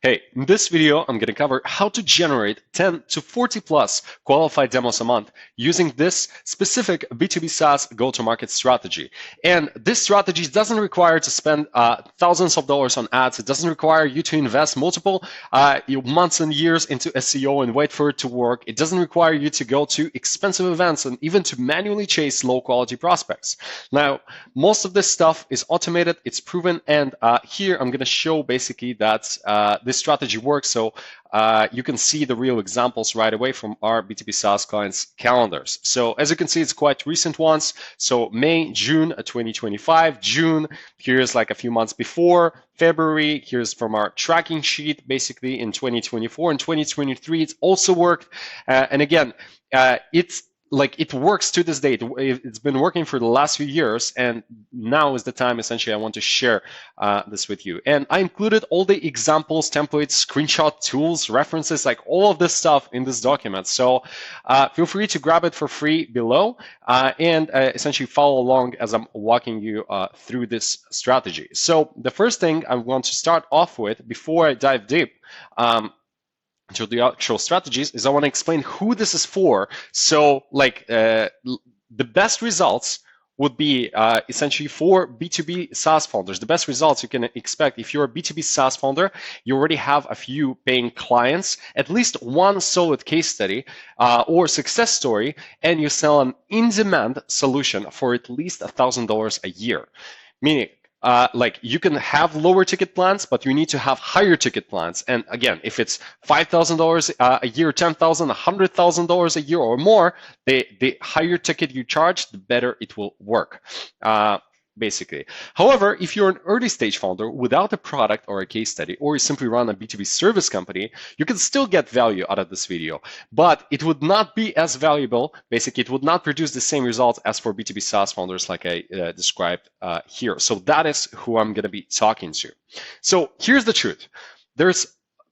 Hey, in this video, I'm going to cover how to generate 10 to 40 plus qualified demos a month using this specific B2B SaaS go-to-market strategy. And this strategy doesn't require to spend thousands of dollars on ads. It doesn't require you to invest multiple months and years into SEO and wait for it to work. It doesn't require you to go to expensive events and even to manually chase low-quality prospects. Now, most of this stuff is automated, it's proven, and here I'm going to show basically that this strategy works, so you can see the real examples right away from our B2B SaaS clients' calendars. So as you can see, it's quite recent ones. So May, June 2025, June, here's like a few months before, February, here's from our tracking sheet, basically in 2024 and 2023, it's also worked. And again, it works to this date. It's been working for the last few years, and now is the time, essentially, I want to share this with you. And I included all the examples, templates, screenshot tools, references, like all of this stuff in this document. So feel free to grab it for free below and essentially follow along as I'm walking you through this strategy. So the first thing I want to start off with before I dive deep to the actual strategies is I want to explain who this is for. So the best results would be essentially for B2B SaaS founders. The best results you can expect if you're a B2B SaaS founder, you already have a few paying clients, at least one solid case study or success story, and you sell an in-demand solution for at least $1,000 a year. Meaning, you can have lower ticket plans, but you need to have higher ticket plans. And again, if it's $5,000 a year, $10,000, $100,000 a year or more, the higher ticket you charge, the better it will work. Basically. However, if you're an early stage founder without a product or a case study, or you simply run a B2B service company, you can still get value out of this video, but it would not be as valuable. Basically, it would not produce the same results as for B2B SaaS founders like I described here. So that is who I'm going to be talking to. So here's the truth. There's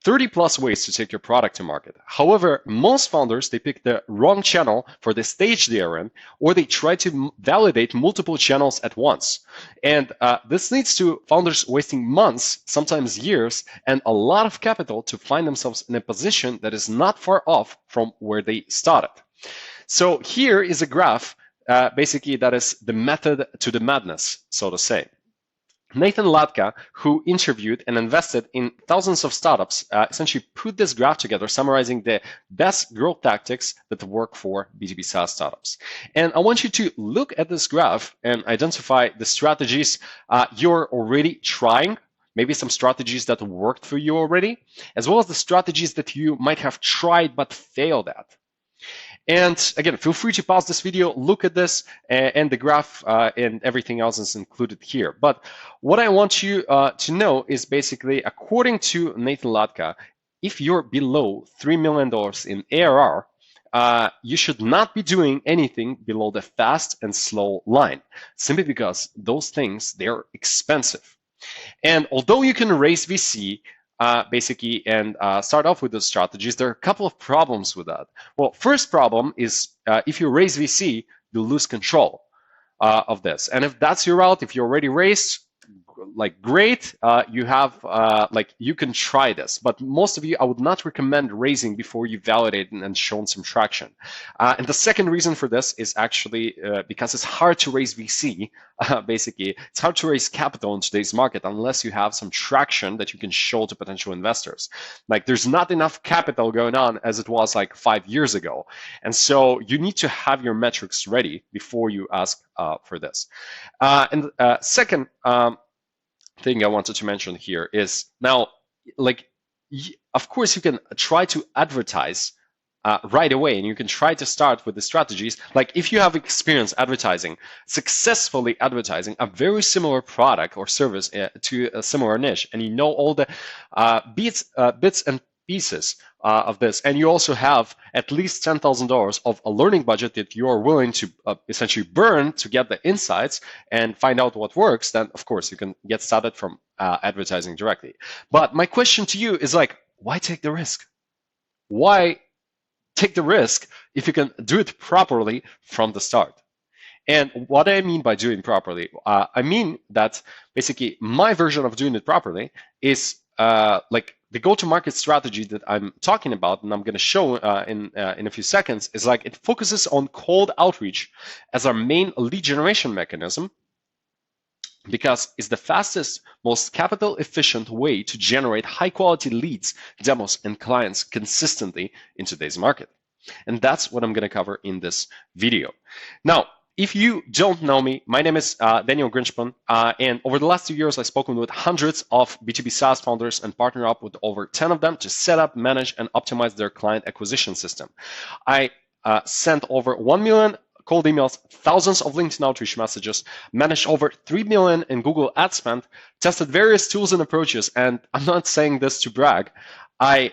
30 plus ways to take your product to market. However, most founders, they pick the wrong channel for the stage they are in, or they try to validate multiple channels at once. And this leads to founders wasting months, sometimes years, and a lot of capital to find themselves in a position that is not far off from where they started. So here is a graph, basically that is the method to the madness, so to say. Nathan Latka, who interviewed and invested in thousands of startups, essentially put this graph together, summarizing the best growth tactics that work for B2B SaaS startups. And I want you to look at this graph and identify the strategies you're already trying, maybe some strategies that worked for you already, as well as the strategies that you might have tried but failed at. And again, feel free to pause this video, look at this, and the graph and everything else is included here. But what I want you to know is basically, according to Nathan Latka, if you're below $3 million in ARR, you should not be doing anything below the fast and slow line, simply because those things, they're expensive. And although you can raise VC, basically, and start off with those strategies, there are a couple of problems with that. Well, first problem is if you raise VC, you lose control of this. And if that's your route, if you already raised, great, you have, you can try this. But most of you, I would not recommend raising before you validate and shown some traction. And the second reason for this is actually because it's hard to raise VC. Basically, it's hard to raise capital in today's market unless you have some traction that you can show to potential investors. There's not enough capital going on as it was 5 years ago. And so you need to have your metrics ready before you ask for this. And second, thing I wanted to mention here is now, of course, you can try to advertise right away, and you can try to start with the strategies. If you have experience advertising, successfully advertising a very similar product or service to a similar niche, and you know all the bits and pieces of this, and you also have at least $10,000 of a learning budget that you are willing to essentially burn to get the insights and find out what works, then of course you can get started from advertising directly. But my question to you is why take the risk? Why take the risk if you can do it properly from the start? And what I mean by doing properly, I mean that basically my version of doing it properly is like the go-to-market strategy that I'm talking about, and I'm going to show in a few seconds, is like it focuses on cold outreach as our main lead generation mechanism, because it's the fastest, most capital efficient way to generate high quality leads, demos, and clients consistently in today's market. And that's what I'm going to cover in this video. Now, if you don't know me, my name is Daniel Grinshpun, and over the last 2 years, I've spoken with hundreds of B2B SaaS founders and partnered up with over 10 of them to set up, manage, and optimize their client acquisition system. I sent over 1 million cold emails, thousands of LinkedIn outreach messages, managed over 3 million in Google ad spend, tested various tools and approaches, and I'm not saying this to brag. I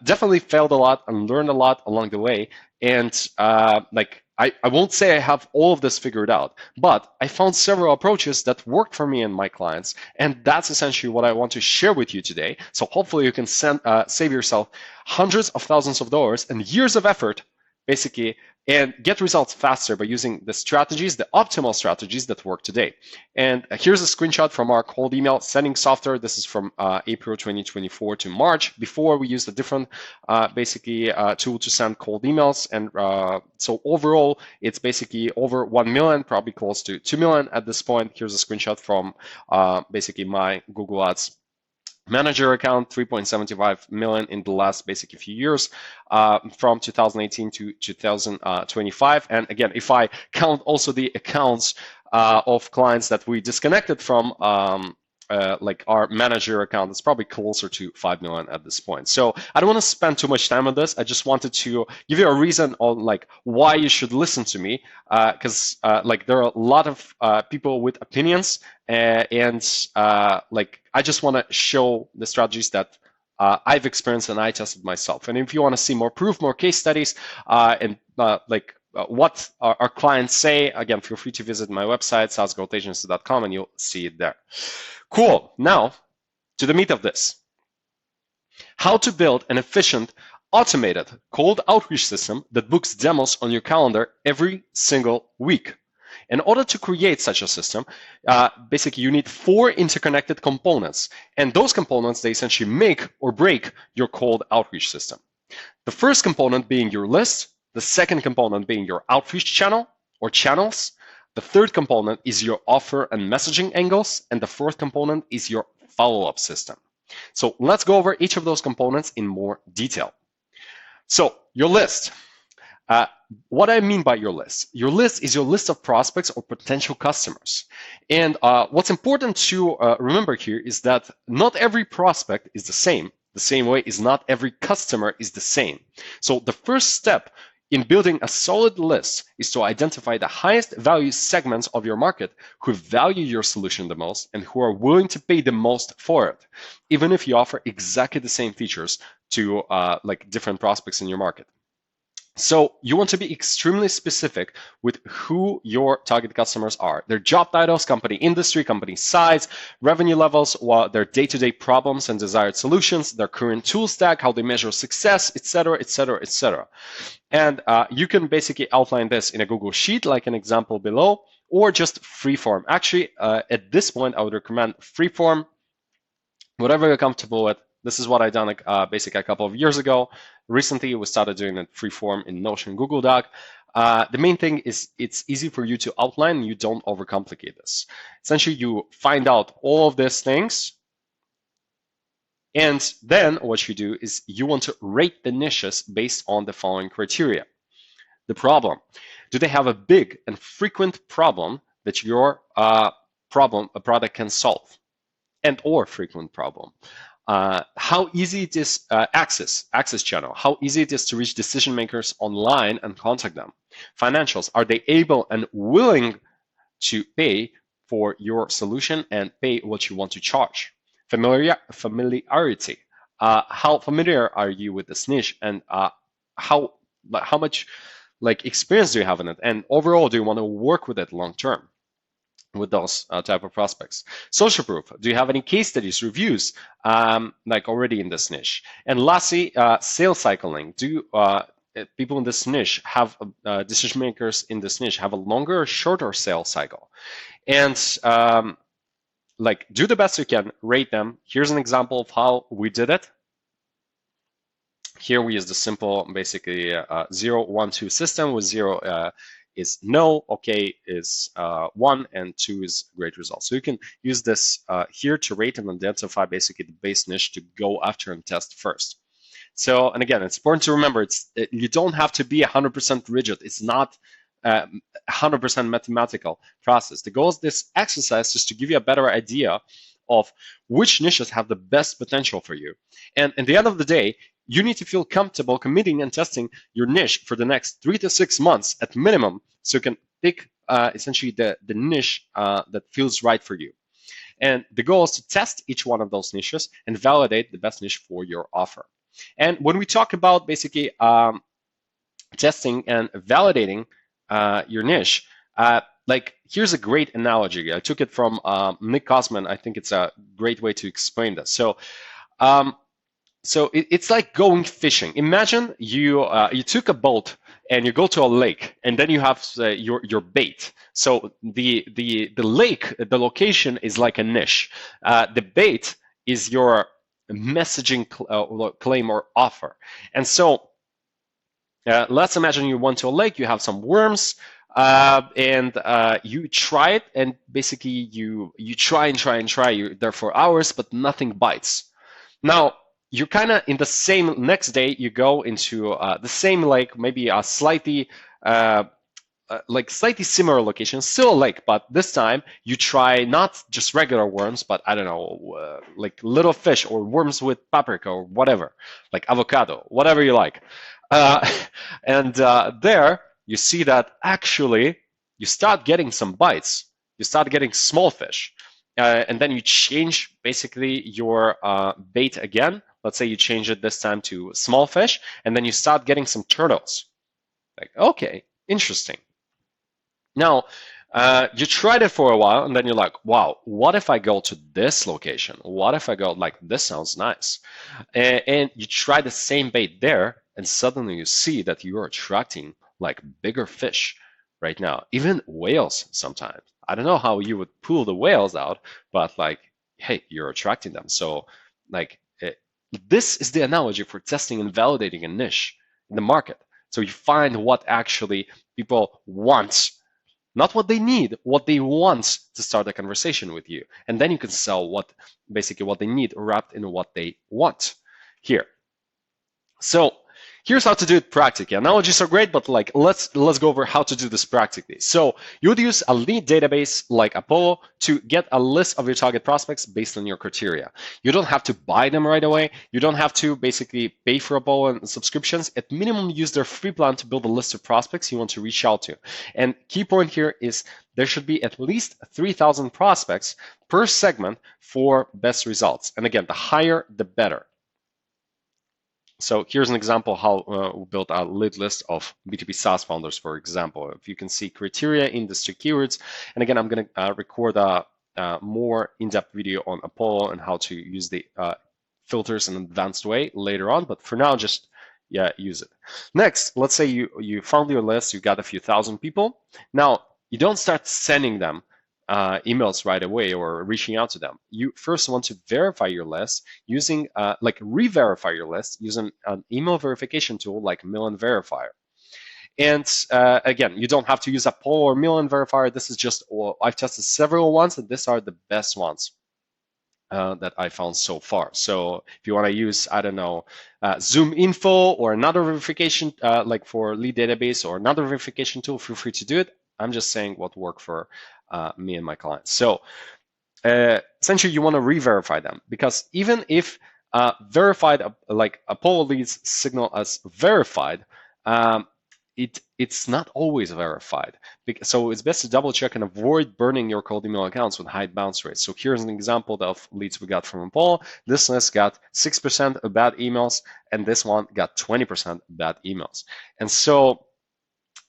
definitely failed a lot and learned a lot along the way, and I won't say I have all of this figured out, but I found several approaches that worked for me and my clients, and that's essentially what I want to share with you today. So hopefully you can save yourself hundreds of thousands of dollars and years of effort, basically, and get results faster by using the strategies, the optimal strategies that work today. And here's a screenshot from our cold email sending software. This is from April 2024 to March, before we used a different tool to send cold emails. And so overall, it's basically over 1 million, probably close to 2 million at this point. Here's a screenshot from my Google Ads Manager account, 3.75 million in the last few years, from 2018 to 2025. And again, if I count also the accounts of clients that we disconnected from like our manager account, it's probably closer to 5 million at this point. So I don't want to spend too much time on this. I just wanted to give you a reason on like why you should listen to me, because like there are a lot of people with opinions, and I just want to show the strategies that I've experienced and I tested myself. And if you want to see more proof, more case studies, and what our clients say, again, feel free to visit my website, saasgrowthagency.com, and you'll see it there. Cool. Now, to the meat of this. How to build an efficient, automated cold outreach system that books demos on your calendar every single week. In order to create such a system, basically you need 4 interconnected components. And those components, they essentially make or break your cold outreach system. The first component being your list, the second component being your outreach channel or channels. The third component is your offer and messaging angles, and the fourth component is your follow-up system. So let's go over each of those components in more detail. So your list. What I mean by your list is your list of prospects or potential customers. And what's important to remember here is that not every prospect is the same. The same way is not every customer is the same. So the first step in building a solid list is to identify the highest value segments of your market who value your solution the most and who are willing to pay the most for it, even if you offer exactly the same features to like different prospects in your market. So you want to be extremely specific with who your target customers are, their job titles, company industry, company size, revenue levels, their day-to-day problems and desired solutions, their current tool stack, how they measure success, etc., etc., etc. And you can basically outline this in a Google Sheet, like an example below, or just freeform. Actually, at this point, I would recommend freeform, whatever you're comfortable with. This is what I done basically a couple of years ago. Recently, we started doing it freeform in Notion, Google Doc. The main thing is it's easy for you to outline. You don't overcomplicate this. Essentially, you find out all of these things. And then what you do is you want to rate the niches based on the following criteria. The problem. Do they have a big and frequent problem that your product can solve? And or frequent problem. How easy it is, access channel, how easy it is to reach decision makers online and contact them. Financials, are they able and willing to pay for your solution and pay what you want to charge? Familiarity, how familiar are you with this niche, and how much like experience do you have in it, and overall do you want to work with it long term with those type of prospects? Social proof. Do you have any case studies, reviews, like already in this niche? And lastly, sales cycling. Do people in this niche have decision makers in this niche have a longer or shorter sales cycle? And like do the best you can, rate them. Here's an example of how we did it. Here we use the simple, basically 0, 1, 2 system, with 0 is no, okay is 1, and 2 is great results. So you can use this here to rate and identify basically the base niche to go after and test first. So, and again, it's important to remember, you don't have to be 100% rigid. It's not 100% mathematical process. The goal of this exercise is to give you a better idea of which niches have the best potential for you. And at the end of the day, you need to feel comfortable committing and testing your niche for the next 3 to 6 months at minimum, so you can pick essentially the niche that feels right for you. And the goal is to test each one of those niches and validate the best niche for your offer. And when we talk about basically testing and validating your niche, like here's a great analogy. I took it from Nick Kosman. I think it's a great way to explain this. So, it's like going fishing. Imagine you took a boat and you go to a lake, and then you have your bait. So the lake, the location is like a niche. The bait is your messaging claim or offer. And so let's imagine you went to a lake, you have some worms, and you try it, and basically you try and try. You're there for hours, but nothing bites. Now, you're kind of in the same, next day you go into the same lake, maybe a slightly similar location, still a lake, but this time you try not just regular worms, but I don't know, like little fish or worms with paprika or whatever, like avocado, whatever you like. And there you see that actually you start getting some bites, you start getting small fish. And then you change basically your bait again. Let's say you change it this time to small fish, and then you start getting some turtles. Like, okay, interesting. Now, you tried it for a while, and then you're like, wow, what if I go to this location? What if I go, like, this sounds nice? And you try the same bait there, and suddenly you see that you are attracting like bigger fish right now, even whales sometimes. I don't know how you would pull the whales out, but like, hey, you're attracting them. So like, this is the analogy for testing and validating a niche in the market. So you find what actually people want, not what they need, what they want to start a conversation with you. And then you can sell what they need wrapped in what they want here. So here's how to do it practically. Analogies are great, but like let's go over how to do this practically. So you would use a lead database like Apollo to get a list of your target prospects based on your criteria. You don't have to buy them right away. You don't have to basically pay for Apollo and subscriptions. At minimum, use their free plan to build a list of prospects you want to reach out to. And key point here is there should be at least 3,000 prospects per segment for best results. And again, the higher, the better. So here's an example how we built a lead list of B2B SaaS founders, for example. If you can see criteria, industry keywords, and again, I'm going to record a more in-depth video on Apollo and how to use the filters in an advanced way later on. But for now, just use it. Next, let's say you found your list, you got a few thousand people. Now, you don't start sending them emails right away or reaching out to them. You first want to verify your list using, re-verify your list using an email verification tool like Million Verifier. And again, you don't have to use Apollo or Million Verifier. This is just, I've tested several ones, and these are the best ones that I found so far. So if you want to use, I don't know, Zoom Info or another verification, like for lead database or another verification tool, feel free to do it. I'm just saying what worked for me and my clients. So essentially, you want to re-verify them, because even if verified, like Apollo leads signal as verified, it's not always verified. So it's best to double check and avoid burning your cold email accounts with high bounce rates. So here's an example of leads we got from Apollo. This list got 6% of bad emails, and this one got 20% bad emails. And so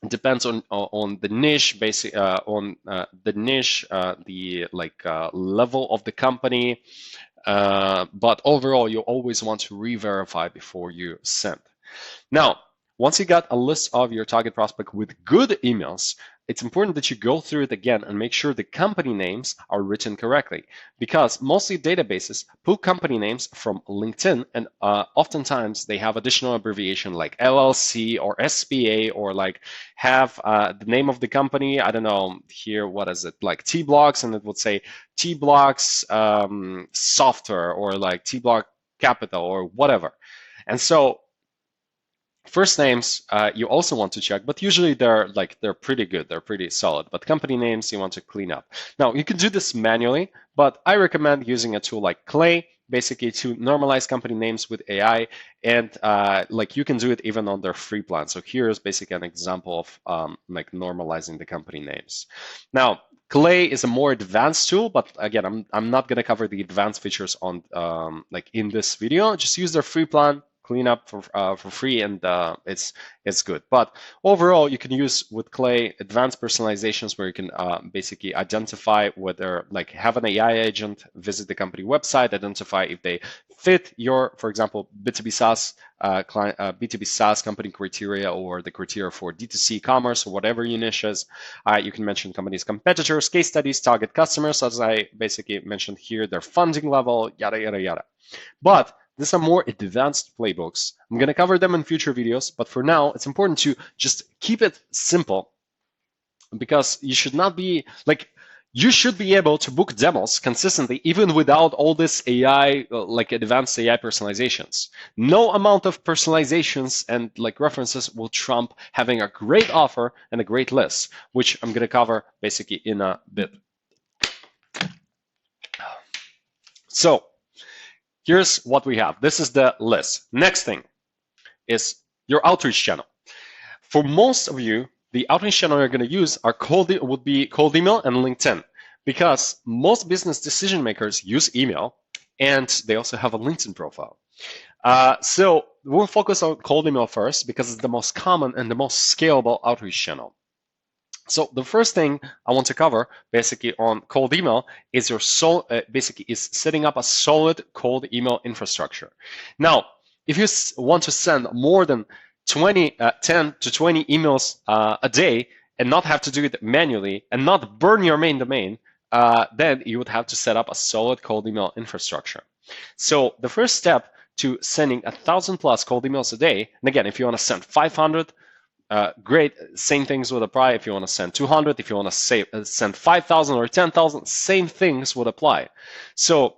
it depends on the niche, basically on the niche, the level of the company. But overall, you always want to re-verify before you send. Now, Once you got a list of your target prospect with good emails, it's important that you go through it again and make sure the company names are written correctly, because mostly databases pull company names from LinkedIn, and oftentimes they have additional abbreviation like LLC or SPA, or like have the name of the company. I don't know here, what is it, like T Blocks, and it would say T Blocks Software, or like T Block Capital, or whatever. And so first names you also want to check, but usually they're pretty good, they're pretty solid. But company names you want to clean up. Now you can do this manually, but I recommend using a tool like Clay, basically to normalize company names with AI, and like you can do it even on their free plan. So here's basically an example of like normalizing the company names. Now Clay is a more advanced tool, but again, I'm not going to cover the advanced features on like in this video. Just use their free plan, clean up for free, and it's good. But overall, you can use with Clay advanced personalizations where you can basically identify whether, like, have an AI agent visit the company website, identify if they fit your, for example, B2B SaaS B2B SaaS company criteria, or the criteria for D2C commerce, or whatever your niche is. You can mention companies, competitors, case studies, target customers, as I basically mentioned here, their funding level, yada yada yada. But these are more advanced playbooks. I'm going to cover them in future videos, but for now, it's important to just keep it simple, because you should not be like, you should be able to book demos consistently even without all this AI, like advanced AI personalizations. No amount of personalizations and like references will trump having a great offer and a great list, which I'm going to cover basically in a bit. So here's what we have. This is the list. Next thing is your outreach channel. For most of you, the outreach channel you're going to use would be cold email and LinkedIn, because most business decision makers use email, and they also have a LinkedIn profile. So we'll focus on cold email first, because it's the most common and the most scalable outreach channel. So the first thing I want to cover basically on cold email is basically is setting up a solid cold email infrastructure. Now, if you want to send more than 10 to 20 emails a day and not have to do it manually and not burn your main domain, then you would have to set up a solid cold email infrastructure. So the first step to sending 1,000+ cold emails a day, and again, if you want to send 500, great, same things would apply. If you want to send 200, if you want to send 5,000 or 10,000, same things would apply. So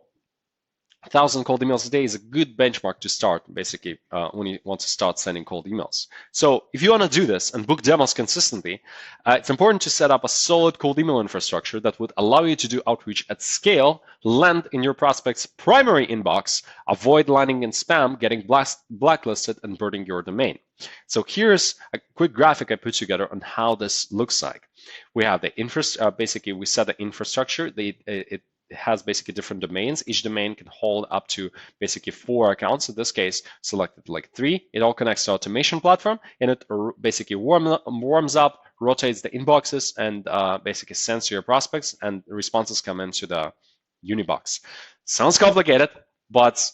1,000 cold emails a day is a good benchmark to start, basically, when you want to start sending cold emails. So if you want to do this and book demos consistently, it's important to set up a solid cold email infrastructure that would allow you to do outreach at scale, land in your prospect's primary inbox, avoid landing in spam, getting blacklisted, and burning your domain. So here's a quick graphic I put together on how this looks like. We have the basically we set the infrastructure. It has basically different domains. Each domain can hold up to basically 4 accounts. In this case, selected like 3. It all connects to automation platform, and it basically warms up, rotates the inboxes, and basically sends to your prospects, and the responses come into the Unibox. Sounds complicated, but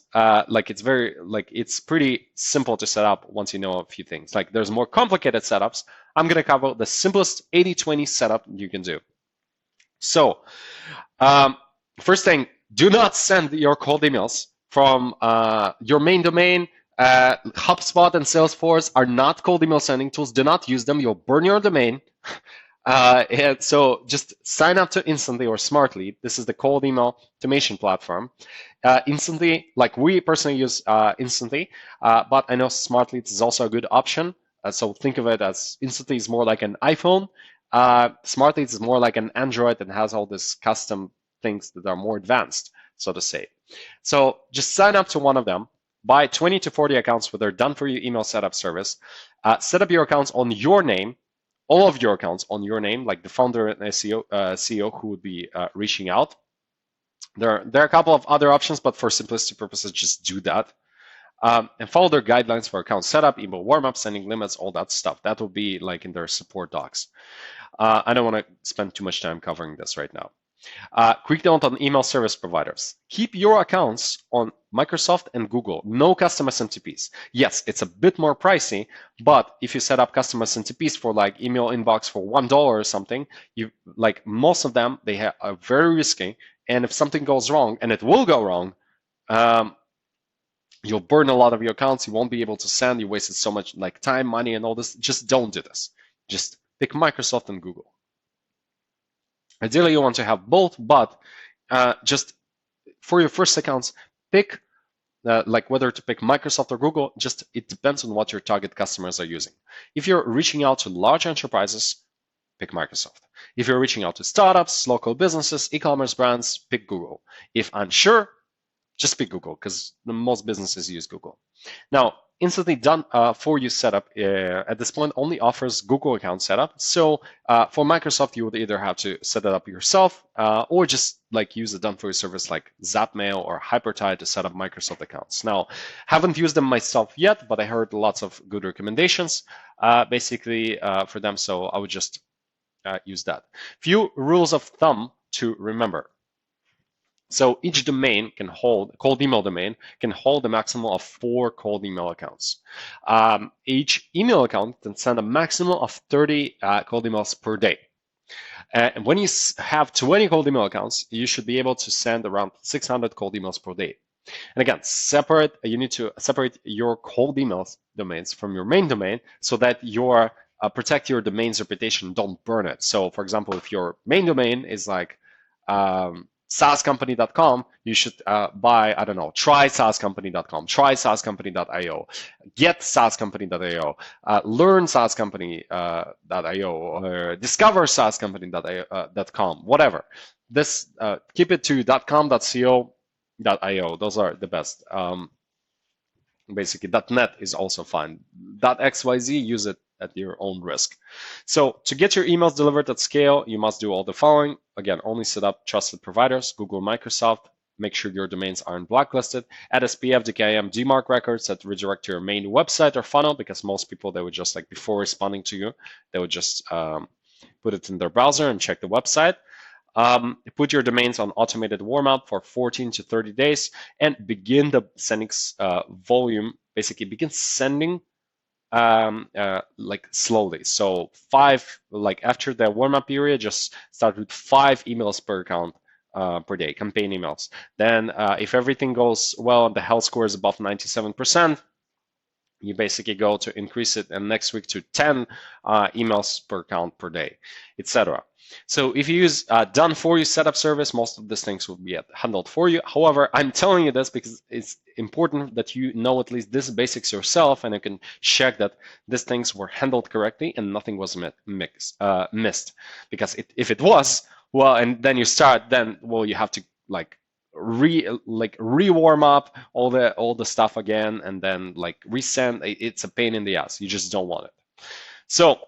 like it's pretty simple to set up once you know a few things. Like, there's more complicated setups. I'm going to cover the simplest 80-20 setup you can do. So first thing, do not send your cold emails from your main domain. HubSpot and Salesforce are not cold email sending tools. Do not use them. You'll burn your domain. And so just sign up to Instantly or Smartly. This is the cold email automation platform. Instantly, like we personally use Instantly, but I know Smartly is also a good option. So think of it as Instantly is more like an iPhone. Smartly is more like an Android and has all this custom things that are more advanced, so to say. So just sign up to one of them, buy 20 to 40 accounts with their done-for-you email setup service, set up your accounts on your name, all of your accounts on your name, like the founder and CEO who would be reaching out. There are a couple of other options, but for simplicity purposes, just do that. And follow their guidelines for account setup, email warm-up, sending limits, all that stuff. That will be like in their support docs. I don't want to spend too much time covering this right now. Quick note on email service providers. Keep your accounts on Microsoft and Google. No custom SMTPs. Yes, it's a bit more pricey, but if you set up custom SMTPs for like email inbox for $1 or something, you like most of them, they are very risky. And if something goes wrong, and it will go wrong, you'll burn a lot of your accounts. You won't be able to send. You wasted so much like time, money, and all this. Just don't do this. Just pick Microsoft and Google. Ideally, you want to have both, but just for your first accounts, pick like whether to pick Microsoft or Google. Just it depends on what your target customers are using. If you're reaching out to large enterprises, pick Microsoft. If you're reaching out to startups, local businesses, e-commerce brands, pick Google. If unsure, just pick Google because most businesses use Google. Now, instantly done for you setup at this point only offers Google account setup. So for Microsoft, you would either have to set it up yourself or just like use a done for you service like Zapmail or Hypertide to set up Microsoft accounts. Now, haven't used them myself yet, but I heard lots of good recommendations basically for them. So I would just use that. Few rules of thumb to remember. So each domain can hold, cold email domain can hold a maximum of 4 cold email accounts. Each email account can send a maximum of 30 cold emails per day. And when you have 20 cold email accounts, you should be able to send around 600 cold emails per day. And again, you need to separate your cold emails domains from your main domain so that your protect your domain's reputation, don't burn it. So for example, if your main domain is like saascompany.com, you should buy, I don't know, try saascompany.com, try saascompany.io, get saascompany.io, learn saascompany.io, or discover saascompany.com, whatever. This keep it to .com, .co, .io. Those are the best. Basically, .net is also fine. .xyz, use it at your own risk. So to get your emails delivered at scale, you must do all the following. Again, only set up trusted providers, Google, Microsoft. Make sure your domains aren't blacklisted. Add SPF, DKIM, DMARC records that redirect to your main website or funnel, because most people, they would just like before responding to you, they would just put it in their browser and check the website. Put your domains on automated warm up for 14 to 30 days and begin the sending volume. Basically, begin sending like slowly. So 5, like after the warm up period, just start with 5 emails per account per day, campaign emails. Then if everything goes well and the health score is above 97%, you basically go to increase it and next week to 10 emails per account per day, etc. So if you use done for you setup service, most of these things will be handled for you. However, I'm telling you this because it's important that you know at least these basics yourself, and you can check that these things were handled correctly and nothing was missed. Because if it was, well, and then you start, then well, you have to like re-warm up all the stuff again, and then like resend. It's a pain in the ass. You just don't want it. So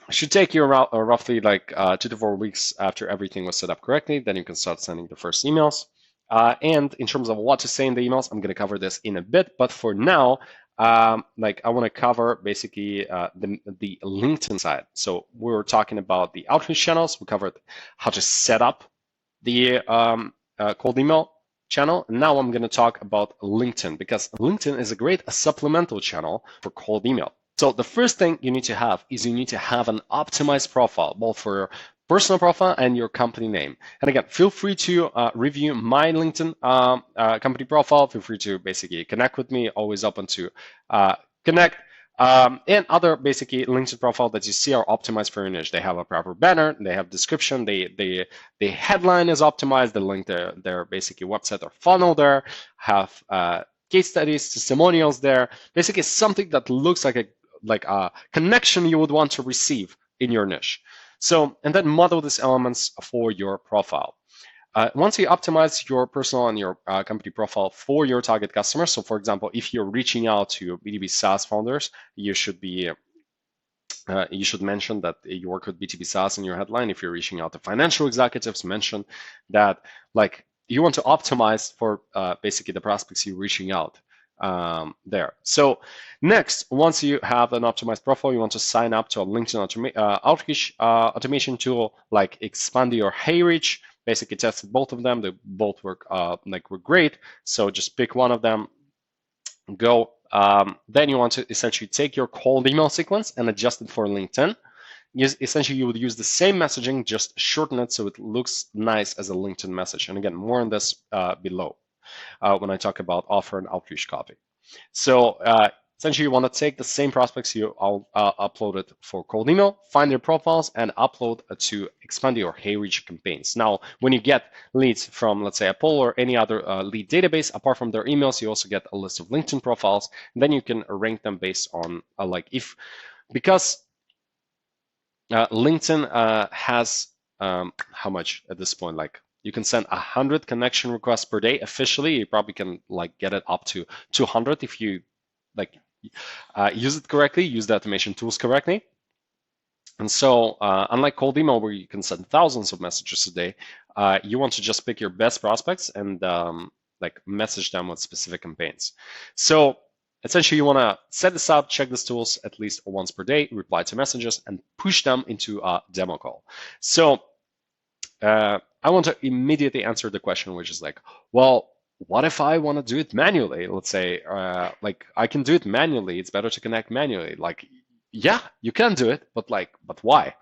it should take you around roughly like 2 to 4 weeks after everything was set up correctly. Then you can start sending the first emails. And in terms of what to say in the emails, I'm going to cover this in a bit. But for now, like I want to cover basically the LinkedIn side. So we were talking about the outreach channels. We covered how to set up the cold email channel. And now I'm going to talk about LinkedIn, because LinkedIn is a great supplemental channel for cold email. So the first thing you need to have is you need to have an optimized profile, both for your personal profile and your company name. And again, feel free to review my LinkedIn company profile. Feel free to basically connect with me. Always open to connect. And other basically LinkedIn profile that you see are optimized for your niche. They have a proper banner, they have description, the headline is optimized, they link their basically website or funnel there, have case studies, testimonials there. Basically something that looks like a connection you would want to receive in your niche. So, and then model these elements for your profile. Once you optimize your personal and your company profile for your target customers, so for example, if you're reaching out to B2B SaaS founders, you should mention that you work with B2B SaaS in your headline. If you're reaching out to financial executives, mention that like you want to optimize for basically the prospects you're reaching out there. So next, once you have an optimized profile, you want to sign up to a LinkedIn outreach automation tool like Expandy or HeyReach. Basically tested both of them. They both work were great. So just pick one of them, go. Then you want to essentially take your cold email sequence and adjust it for LinkedIn. Essentially, you would use the same messaging, just shorten it so it looks nice as a LinkedIn message. And again, more on this below when I talk about offer and outreach copy. So essentially, you want to take the same prospects you uploaded for cold email, find their profiles, and upload to Expandy or HeyReach campaigns. Now, when you get leads from, let's say, a poll or any other lead database, apart from their emails, you also get a list of LinkedIn profiles. And then you can rank them based on because LinkedIn has how much at this point? Like you can send 100 connection requests per day officially. You probably can get it up to 200 if you use it correctly, use the automation tools correctly. And so unlike cold email where you can send thousands of messages a day, you want to just pick your best prospects and message them with specific campaigns. So essentially, you want to set this up, check these tools at least once per day, reply to messages, and push them into a demo call. So I want to immediately answer the question, which is well, what if I want to do it manually? Let's say, I can do it manually. It's better to connect manually. Yeah, you can do it, but why?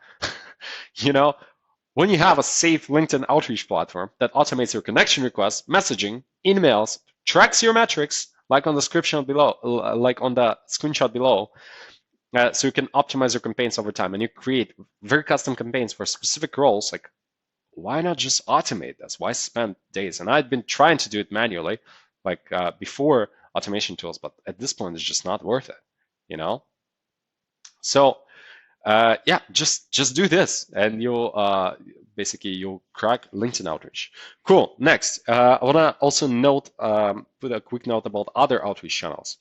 When you have a safe LinkedIn outreach platform that automates your connection requests, messaging, emails, tracks your metrics, like on the description below, like on the screenshot below, so you can optimize your campaigns over time, and you create very custom campaigns for specific roles. Why not just automate this? Why spend days? And I'd been trying to do it manually, before automation tools, but at this point, it's just not worth it, So yeah, just do this, and you'll crack LinkedIn outreach. Cool. Next, I want to also put a quick note about other outreach channels.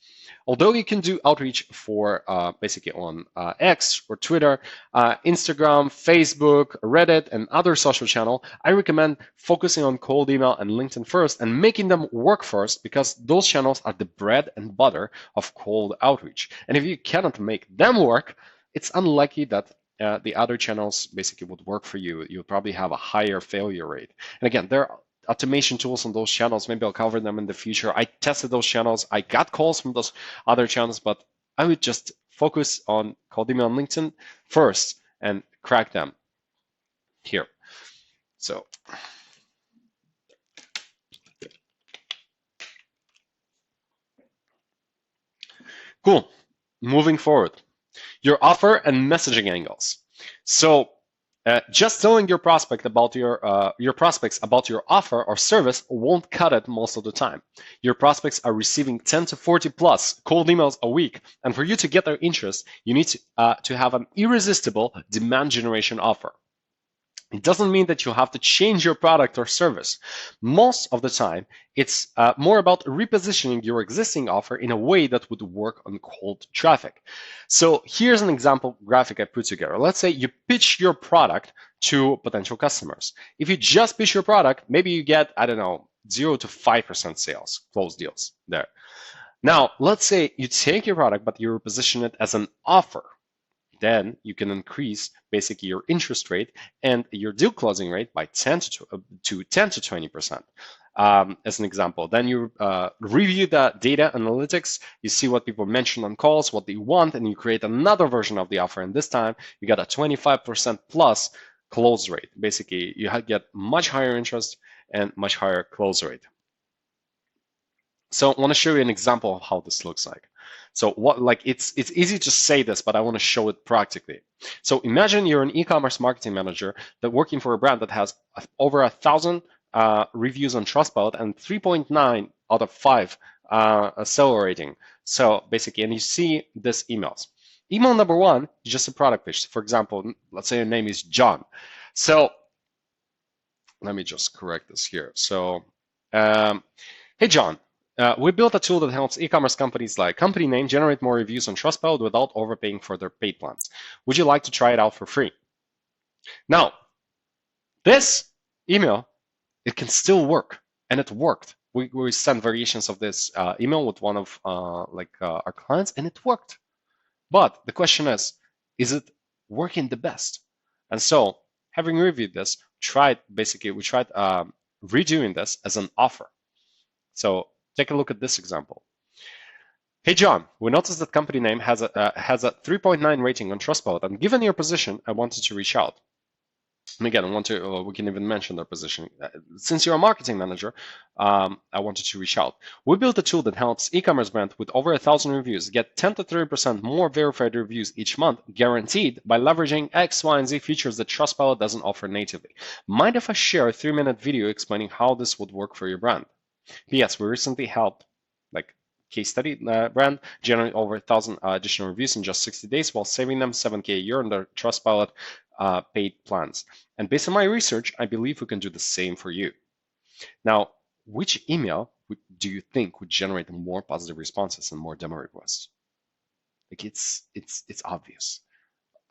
Although you can do outreach for on X or Twitter, Instagram, Facebook, Reddit, and other social channel, I recommend focusing on cold email and LinkedIn first and making them work first, because those channels are the bread and butter of cold outreach. And if you cannot make them work, it's unlikely that the other channels would work for you. You would probably have a higher failure rate. And again, there are automation tools on those channels. Maybe I'll cover them in the future. I tested those channels. I got calls from those other channels, but I would just focus on cold email and LinkedIn first and crack them here. So cool. Moving forward. Your offer and messaging angles. So just telling your prospect about your prospects about your offer or service won't cut it most of the time. Your prospects are receiving 10 to 40 plus cold emails a week, and for you to get their interest, you need to have an irresistible demand generation offer. It doesn't mean that you have to change your product or service. Most of the time, it's more about repositioning your existing offer in a way that would work on cold traffic. So here's an example graphic I put together. Let's say you pitch your product to potential customers. If you just pitch your product, maybe you get, 0 to 5% sales, closed deals there. Now, let's say you take your product, but you reposition it as an offer. Then you can increase your interest rate and your deal closing rate by 10 to 20%. As an example, then you review the data analytics, you see what people mention on calls, what they want, and you create another version of the offer. And this time you got a 25% plus close rate. Basically, you get much higher interest and much higher close rate. So I want to show you an example of how this looks like. So it's easy to say this, but I want to show it practically. So imagine you're an e-commerce marketing manager that working for a brand that has over 1,000 reviews on Trustpilot and 3.9 out of 5 seller rating. So basically, and you see these emails. Email number 1 is just a product pitch. For example, let's say your name is John. So let me just correct this here. So hey, John. We built a tool that helps e-commerce companies like company name generate more reviews on Trustpilot without overpaying for their paid plans. Would you like to try it out for free? Now, this email, it can still work, and it worked. we sent variations of this email with one of our clients, and it worked. But the question is it working the best? And so, having reviewed this, we tried redoing this as an offer. So take a look at this example. Hey John, we noticed that company name has a 3.9 rating on Trustpilot, and given your position, I wanted to reach out. And again, we can even mention their position. Since you're a marketing manager, I wanted to reach out. We built a tool that helps e-commerce brands with over 1,000 reviews get 10 to 30% more verified reviews each month, guaranteed by leveraging X, Y, and Z features that Trustpilot doesn't offer natively. Mind if I share a 3-minute video explaining how this would work for your brand? P.S. We recently helped, case study brand generate over 1,000 additional reviews in just 60 days while saving them $7K a year on their Trustpilot paid plans. And based on my research, I believe we can do the same for you. Now, which email do you think would generate more positive responses and more demo requests? It's obvious.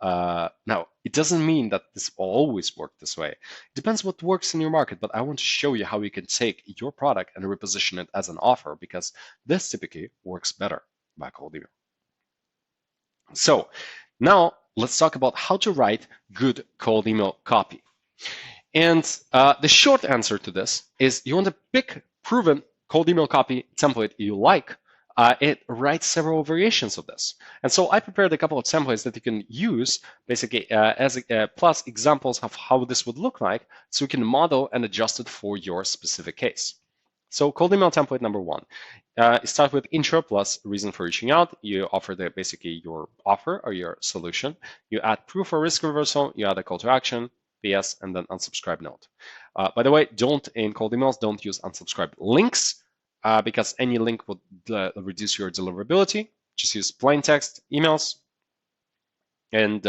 Now, it doesn't mean that this will always work this way. It depends what works in your market, but I want to show you how you can take your product and reposition it as an offer, because this typically works better by cold email. So now let's talk about how to write good cold email copy. And the short answer to this is you want to pick proven cold email copy template you like. It writes several variations of this. And so I prepared a couple of templates that you can use basically plus examples of how this would look like, so you can model and adjust it for your specific case. So cold email template number 1. You start with intro plus reason for reaching out. You offer basically your offer or your solution. You add proof or risk reversal. You add a call to action, PS, and then unsubscribe note. By the way, in cold emails, don't use unsubscribe links because any link would reduce your deliverability. Just use plain text emails. And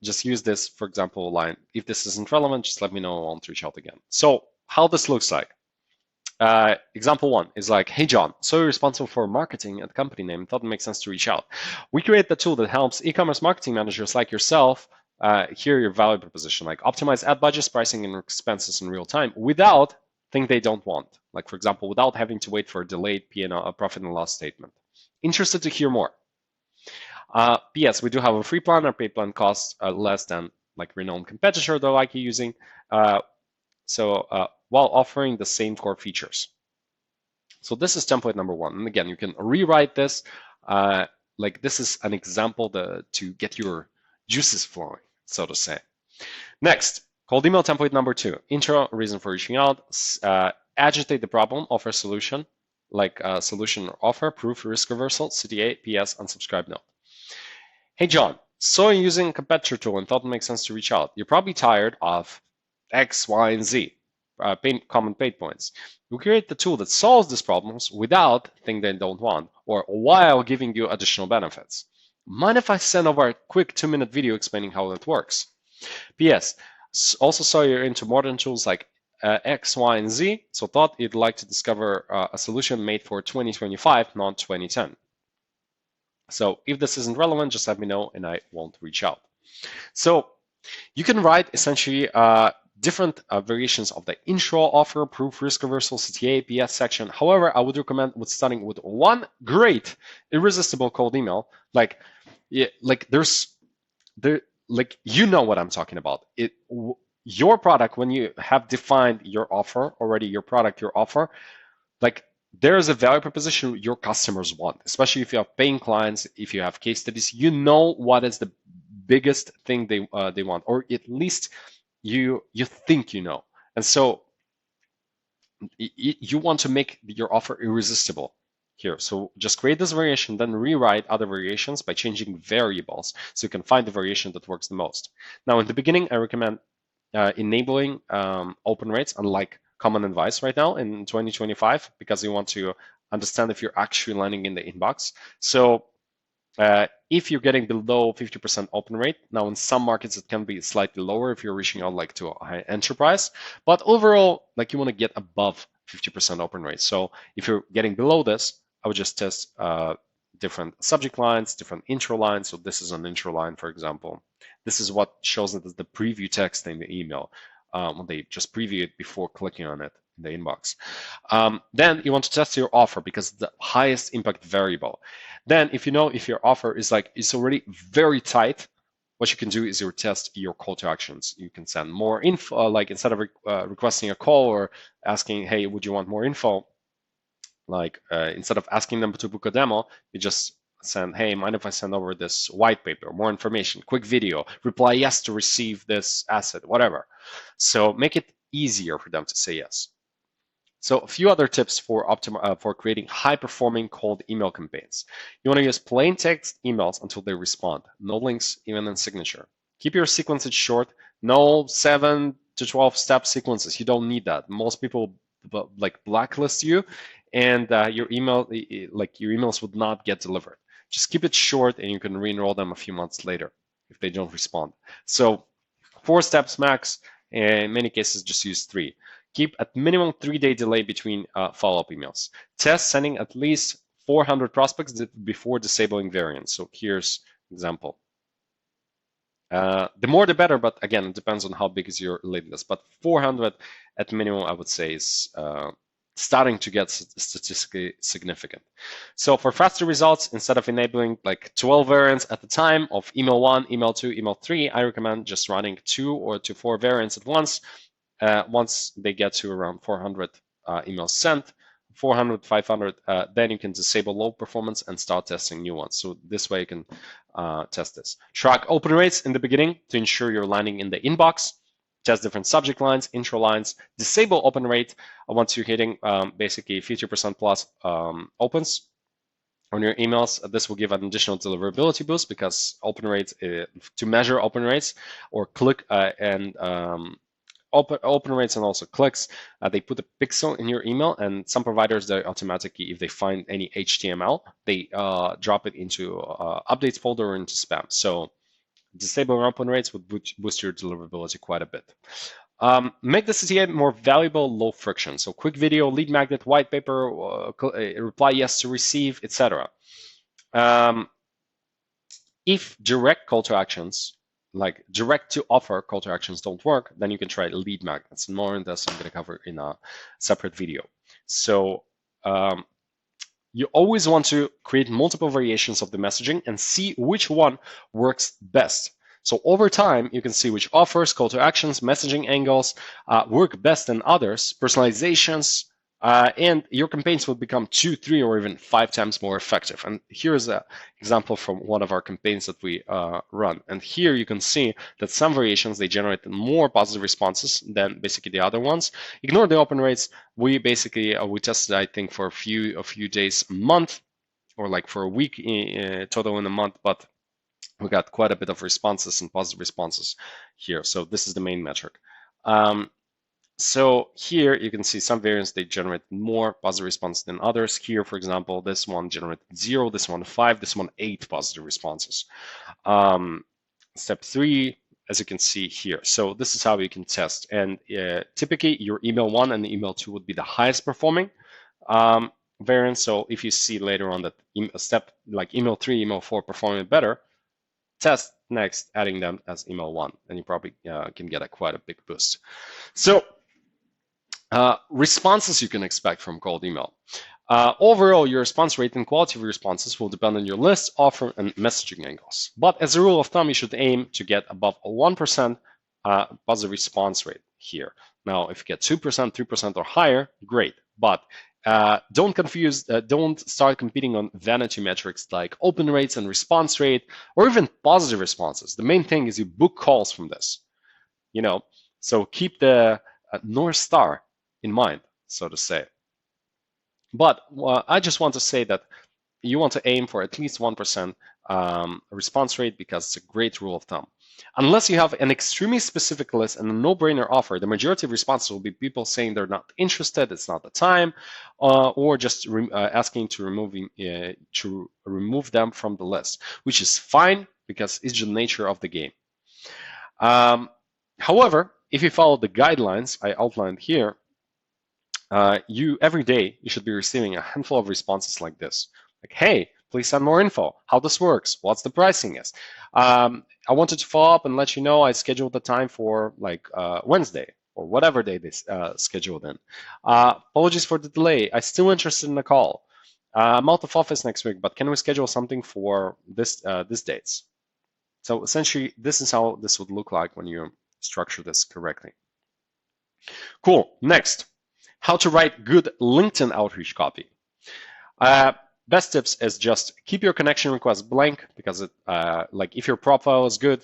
just use this, for example, line. If this isn't relevant, just let me know. I won't reach out again. So how this looks like. Example 1 is like, hey John, so you're responsible for marketing at the company name. Thought it makes sense to reach out. We create the tool that helps e-commerce marketing managers like yourself hear your value proposition, like optimize ad budgets, pricing, and expenses in real time without things they don't want. Like, for example, without having to wait for a delayed P&L, profit and loss statement. Interested to hear more? P.S. We do have a free plan. Our paid plan costs less than renowned competitor they're likely using. While offering the same core features. So this is template number 1. And again, you can rewrite this. This is an example to get your juices flowing, so to say. Next, cold email template number 2. Intro, reason for reaching out. Agitate the problem, offer solution, solution or offer, proof, risk reversal, CTA, PS, unsubscribe note. Hey John, so you're using a competitor tool and thought it makes sense to reach out. You're probably tired of X, Y, and Z. Common pain points. We create the tool that solves these problems without things they don't want, or while giving you additional benefits. Mind if I send over a quick 2-minute video explaining how that works? P.S. Also saw you're into modern tools like X, Y, and Z, so thought you'd like to discover a solution made for 2025, not 2010. So if this isn't relevant, just let me know and I won't reach out. So you can write essentially different variations of the intro, offer, proof, risk reversal, CTA, PS section. However, I would recommend starting with one great irresistible cold email. You know what I'm talking about. Your product, when you have defined your offer already, your product, your offer, there is a value proposition your customers want, especially if you have paying clients, if you have case studies, you know what is the biggest thing they want, or at least you think you know. And so you want to make your offer irresistible here. So just create this variation, then rewrite other variations by changing variables so you can find the variation that works the most. Now, in the beginning, I recommend enabling open rates, unlike common advice right now in 2025, because you want to understand if you're actually landing in the inbox. So if you're getting below 50% open rate, now in some markets it can be slightly lower if you're reaching out to a high enterprise, but overall, you want to get above 50% open rate. So if you're getting below this, I would just test different subject lines, different intro lines. So this is an intro line, for example. This is what shows it as the preview text in the email. when they just preview it before clicking on it in the inbox. Then you want to test your offer because the highest impact variable. Then if you know if your offer is like it's already very tight, what you can do is you test your call to actions. You can send more info, like instead of requesting a call or asking, hey, would you want more info? Like instead of asking them to book a demo, you just send, hey, mind if I send over this white paper, more information, quick video, reply yes to receive this asset, whatever. So make it easier for them to say yes. So a few other tips for creating high-performing cold email campaigns. You want to use plain text emails until they respond. No links, even in signature. Keep your sequences short. No 7 to 12 step sequences. You don't need that. Most people like blacklist you, and your emails would not get delivered. Just keep it short, and you can re-enroll them a few months later if they don't respond. So 4 steps max. In many cases, just use 3. Keep at minimum 3-day delay between follow-up emails. Test sending at least 400 prospects before disabling variants. So here's an example. The more the better, but again, it depends on how big is your lead list. But 400 at minimum, I would say, is starting to get statistically significant. So for faster results, instead of enabling like 12 variants at the time of email 1, email 2, email 3, I recommend just running 2 or to 4 variants at once. Once they get to around 400 emails sent, 400, 500, then you can disable low performance and start testing new ones. So this way you can test this. Track open rates in the beginning to ensure you're landing in the inbox. Test different subject lines, intro lines. Disable open rate once you're hitting basically 50% plus opens on your emails. This will give an additional deliverability boost because open rates, to measure open rates or click and open rates and also clicks, they put a pixel in your email, and some providers, they automatically, if they find any HTML, they drop it into updates folder or into spam. So disabling open rates would boost your deliverability quite a bit. Make the CTA more valuable, low friction. So quick video, lead magnet, white paper, reply yes to receive, etc. If direct call to actions, like direct to offer call to actions don't work, then you can try lead magnets. More on this I'm going to cover in a separate video. So you always want to create multiple variations of the messaging and see which one works best. So over time, you can see which offers, call to actions, messaging angles work best than others, personalizations, and your campaigns will become 2, 3, or even 5 times more effective. And here's an example from one of our campaigns that we run. And here you can see that some variations, they generate more positive responses than basically the other ones. Ignore the open rates. We basically, we tested, I think, for a few days, a month, or like for a week total in a month, but we got quite a bit of responses and positive responses here. So this is the main metric. So here you can see some variants, they generate more positive response than others. Here, for example, this one generated 0, this one 5, this one 8 positive responses. Step 3, as you can see here. So this is how you can test. And typically your email 1 and email 2 would be the highest performing variants. So if you see later on that step like email 3, email 4 performing better, test next adding them as email 1, and you probably can get quite a big boost. So responses you can expect from cold email. Overall, your response rate and quality of your responses will depend on your list, offer, and messaging angles. But as a rule of thumb, you should aim to get above a 1% positive response rate here. Now, if you get 2%, 3%, or higher, great. But don't start competing on vanity metrics like open rates and response rate, or even positive responses. The main thing is you book calls from this, so keep the North Star in mind, so to say. But I just want to say that you want to aim for at least 1% response rate because it's a great rule of thumb. Unless you have an extremely specific list and a no-brainer offer, the majority of responses will be people saying they're not interested, it's not the time, or just asking to remove them from the list, which is fine because it's the nature of the game. However, if you follow the guidelines I outlined here, every day you should be receiving a handful of responses like this. Like, hey, please send more info. How this works? What's the pricing is? I wanted to follow up and let you know I scheduled the time for like Wednesday. or whatever day they scheduled in. Apologies for the delay. I'm still interested in the call. I'm out of office next week, but can we schedule something for this dates? So essentially, this is how this would look like when you structure this correctly. Cool. Next, how to write good LinkedIn outreach copy. Best tips is just keep your connection request blank, because it, like if your profile is good,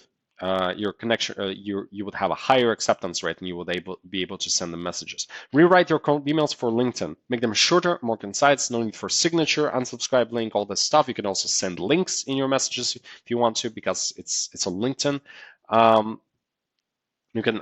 your connection you would have a higher acceptance rate, and you would be able to send them messages. Rewrite your cold emails for LinkedIn. Make them shorter, more concise. No need for signature, unsubscribe link, all this stuff. You can also send links in your messages if you want to, because it's on LinkedIn. You can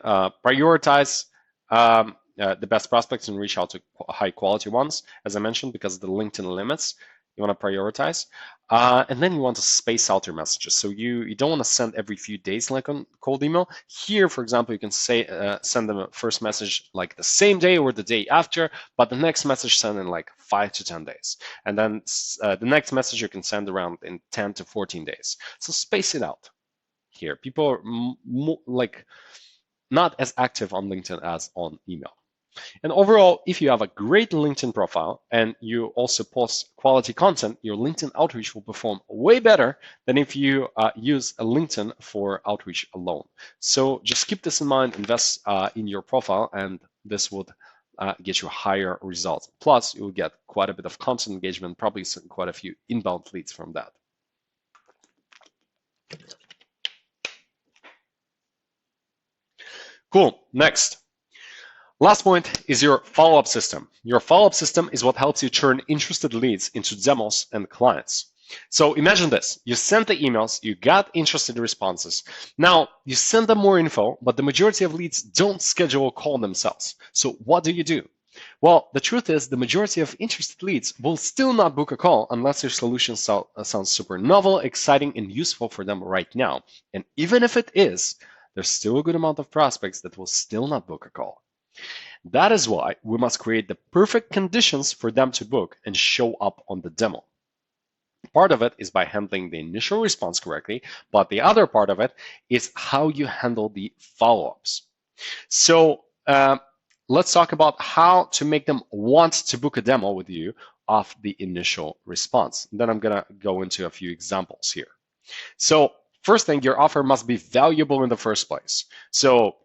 prioritize the best prospects and reach out to high quality ones, as I mentioned, because of the LinkedIn limits. You want to prioritize, and then you want to space out your messages. So you don't want to send every few days like on cold email. Here, for example, you can say send them a first message like the same day or the day after, but the next message send in like 5 to 10 days, and then the next message you can send around in 10 to 14 days. So space it out. Here, people are like not as active on LinkedIn as on email. And overall, if you have a great LinkedIn profile and you also post quality content, your LinkedIn outreach will perform way better than if you use a LinkedIn for outreach alone. So just keep this in mind, invest in your profile, and this would get you higher results. Plus, you will get quite a bit of content engagement, probably quite a few inbound leads from that. Cool. Next. Last point is your follow-up system. Your follow-up system is what helps you turn interested leads into demos and clients. So imagine this. You sent the emails, you got interested responses. Now, you send them more info, but the majority of leads don't schedule a call themselves. So what do? Well, the truth is the majority of interested leads will still not book a call unless your solution sounds super novel, exciting, and useful for them right now. And even if it is, there's still a good amount of prospects that will still not book a call. That is why we must create the perfect conditions for them to book and show up on the demo. Part of it is by handling the initial response correctly, but the other part of it is how you handle the follow-ups. So let's talk about how to make them want to book a demo with you off the initial response. And then I'm going to go into a few examples here. So first thing, your offer must be valuable in the first place. So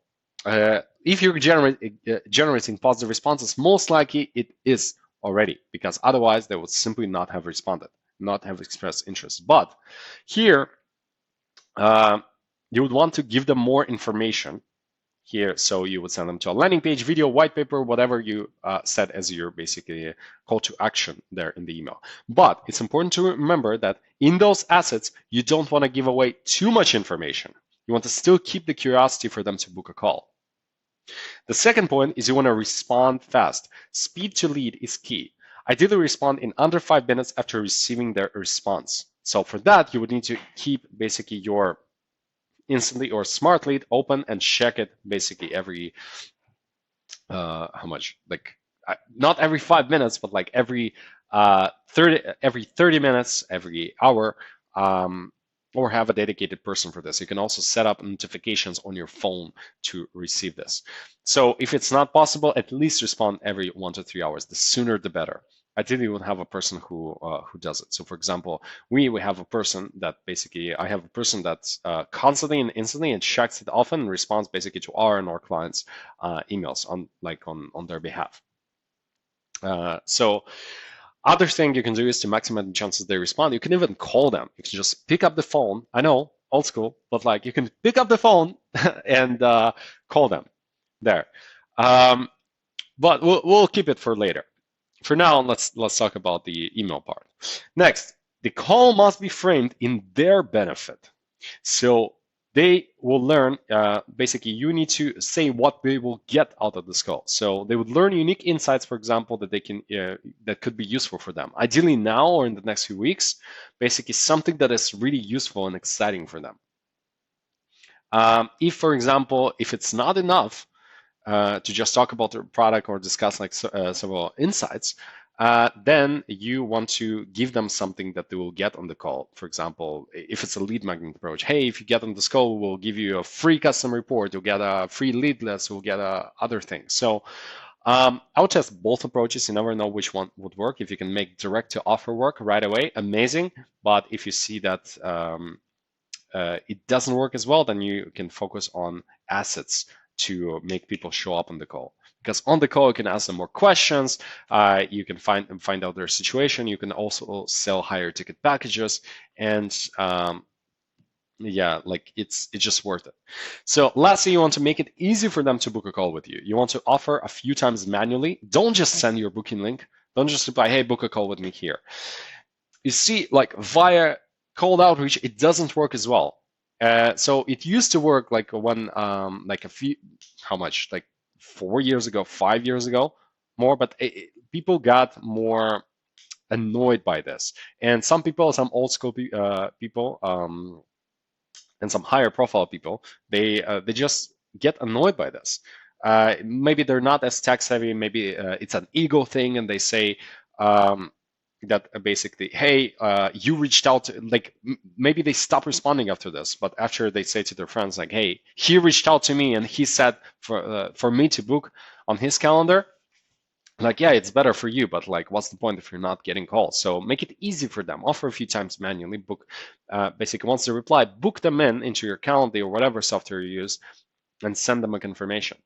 if you're generating positive responses, most likely it is already, because otherwise they would simply not have responded, not have expressed interest. But here, you would want to give them more information here. So you would send them to a landing page, video, white paper, whatever you set as your basically call to action there in the email. But it's important to remember that in those assets, you don't want to give away too much information. You want to still keep the curiosity for them to book a call. The second point is you want to respond fast. Speed to lead is key. Ideally respond in under 5 minutes after receiving their response. So for that, you would need to keep basically your instantly or smart lead open and check it basically every, how much? Like not every 5 minutes, but like every 30 minutes, every hour, or have a dedicated person for this. You can also set up notifications on your phone to receive this. So if it's not possible, at least respond every 1 to 3 hours. The sooner, the better. Ideally, you would have a person who does it. So for example, we have a person that basically, I have a person that's constantly and instantly and checks it often and responds basically to our and our clients' emails on their behalf. So other thing you can do is to maximize the chances they respond. You can even call them. You can just pick up the phone. I know, old school, but like you can pick up the phone and call them there. But we'll keep it for later. For now, let's talk about the email part. Next, the call must be framed in their benefit. So they will learn, basically you need to say what they will get out of this call. So they would learn unique insights, for example, that they can that could be useful for them. Ideally now or in the next few weeks, basically something that is really useful and exciting for them. If, for example, if it's not enough to just talk about the product or discuss like several insights, then you want to give them something that they will get on the call. For example, if it's a lead magnet approach, hey, if you get on this call, we'll give you a free custom report, you'll get a free lead list, you'll get other things. So I would test both approaches. You never know which one would work. If you can make direct to offer work right away, amazing. But if you see that it doesn't work as well, then you can focus on assets to make people show up on the call. Because on the call, you can ask them more questions. You can find out their situation. You can also sell higher ticket packages, and yeah, like it's just worth it. So lastly, you want to make it easy for them to book a call with you. You want to offer a few times manually. Don't just send your booking link. Don't just reply, hey, book a call with me here. You see, like via cold outreach, it doesn't work as well. So it used to work like when, like a few, how much, like 4 years ago, 5 years ago, more, but people got more annoyed by this. And some people, some old school people, and some higher profile people, they just get annoyed by this. Maybe they're not as tech savvy, maybe it's an ego thing, and they say, that basically, hey, you reached out to, like, maybe they stop responding after this, but after they say to their friends, like, hey, he reached out to me and he said for me to book on his calendar, like, yeah, it's better for you, but like, what's the point if you're not getting calls? So make it easy for them. Offer a few times manually, book, basically once they reply, book them into your calendar or whatever software you use and send them a confirmation.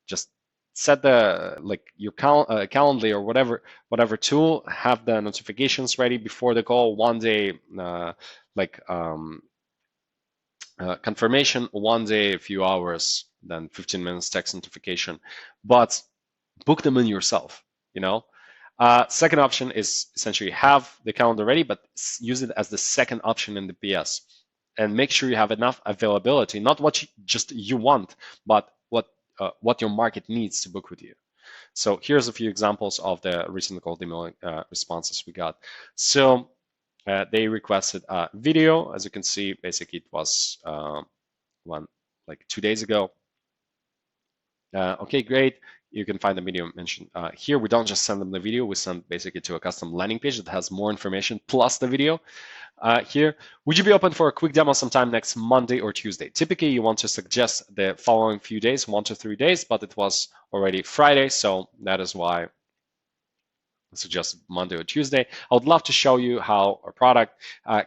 Just set the like your Calendly or whatever tool, have the notifications ready before the call. One day, confirmation. One day, a few hours, then 15 minutes text notification. But book them in yourself. You know. Second option is essentially have the calendar ready, but use it as the second option in the PS, and make sure you have enough availability, not what you want, but what your market needs to book with you. So here's a few examples of the recent cold email responses we got. So they requested a video. As you can see, basically it was like 2 days ago. Okay, great. You can find the video mentioned here. We don't just send them the video. We send basically to a custom landing page that has more information plus the video. Here, would you be open for a quick demo sometime next Monday or Tuesday? Typically, you want to suggest the following few days, 1 to 3 days, but it was already Friday, so that is why I suggest Monday or Tuesday. I would love to show you how our product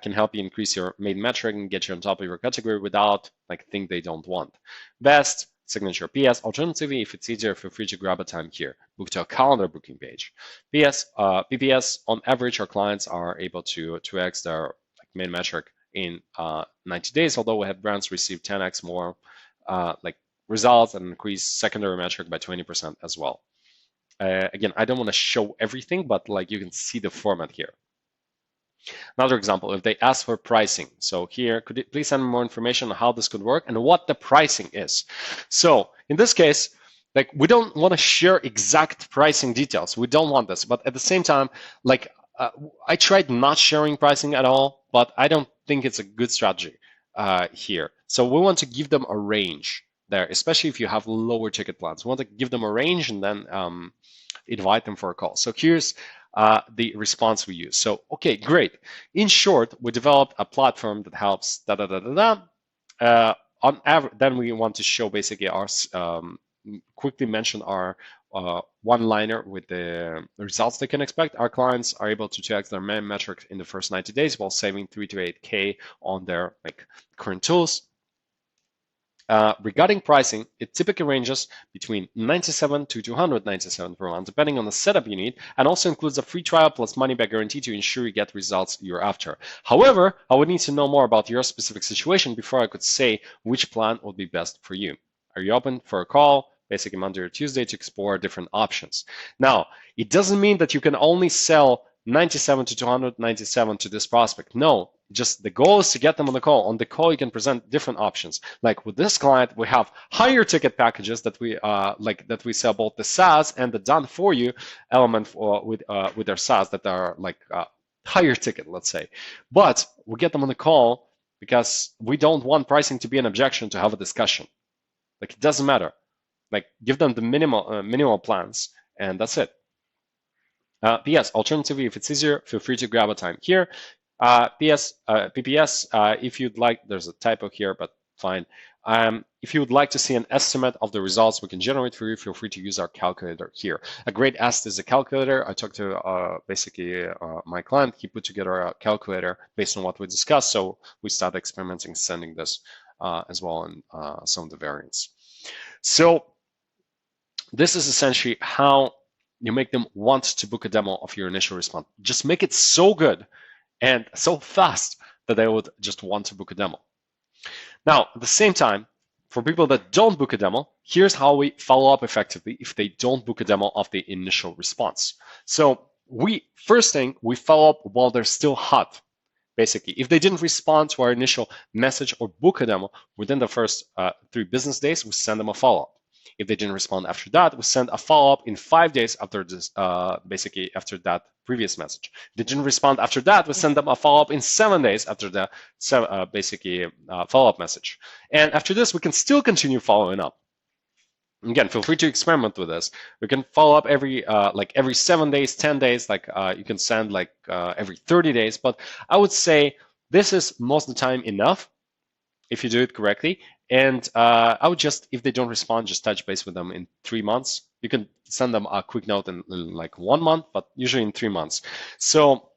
can help you increase your main metric and get you on top of your category without like thing they don't want. Best signature. PS, alternatively, if it's easier, feel free to grab a time here. Book to a calendar booking page. PS, PPS, on average, our clients are able to 2x their main metric in 90 days, although we have brands receive 10x more like results and increase secondary metric by 20% as well. Again, I don't want to show everything, but like you can see the format here. Another example, if they ask for pricing. So here, could you please send me more information on how this could work and what the pricing is? So in this case, like we don't want to share exact pricing details. We don't want this, but at the same time, like I tried not sharing pricing at all, but I don't think it's a good strategy here. So we want to give them a range there, especially if you have lower ticket plans. We want to give them a range and then invite them for a call. So here's the response we use. So, okay, great. In short, we developed a platform that helps on average, then we want to show basically our, quickly mention our one-liner with the results they can expect. Our clients are able to 2x their main metrics in the first 90 days while saving 3 to 8K on their like current tools. Regarding pricing, it typically ranges between 97 to 297 per month, depending on the setup you need, and also includes a free trial plus money-back guarantee to ensure you get results you're after. However, I would need to know more about your specific situation before I could say which plan would be best for you. Are you open for a call, basically Monday or Tuesday, to explore different options? Now, it doesn't mean that you can only sell 97 to 297 to this prospect. No, just the goal is to get them on the call. On the call, you can present different options. Like with this client, we have higher ticket packages that we sell both the SaaS and the done for you element with their SaaS that are like higher ticket, let's say. But we get them on the call because we don't want pricing to be an objection to have a discussion. Like it doesn't matter. Like give them the minimal plans, and that's it. PS, alternatively, if it's easier, feel free to grab a time here. PPS, if you'd like, there's a typo here, but fine. If you would like to see an estimate of the results we can generate for you, feel free to use our calculator here. A great asset is a calculator. I talked to basically my client. He put together a calculator based on what we discussed. So we started experimenting, sending this as well in some of the variants. So this is essentially how you make them want to book a demo of your initial response. Just make it so good and so fast that they would just want to book a demo. Now, at the same time, for people that don't book a demo, here's how we follow up effectively if they don't book a demo of the initial response. So first thing, we follow up while they're still hot. Basically, if they didn't respond to our initial message or book a demo within the first 3 business days, we send them a follow-up. If they didn't respond after that, we send a follow-up in 5 days after this, basically after that previous message. If they didn't respond after that, we send them a follow-up in 7 days after the follow-up message. And after this, we can still continue following up. Again, feel free to experiment with this. We can follow up every 7 days, 10 days, you can send every 30 days. But I would say this is most of the time enough if you do it correctly. And I would just, if they don't respond, just touch base with them in 3 months. You can send them a quick note in like 1 month, but usually in 3 months. So,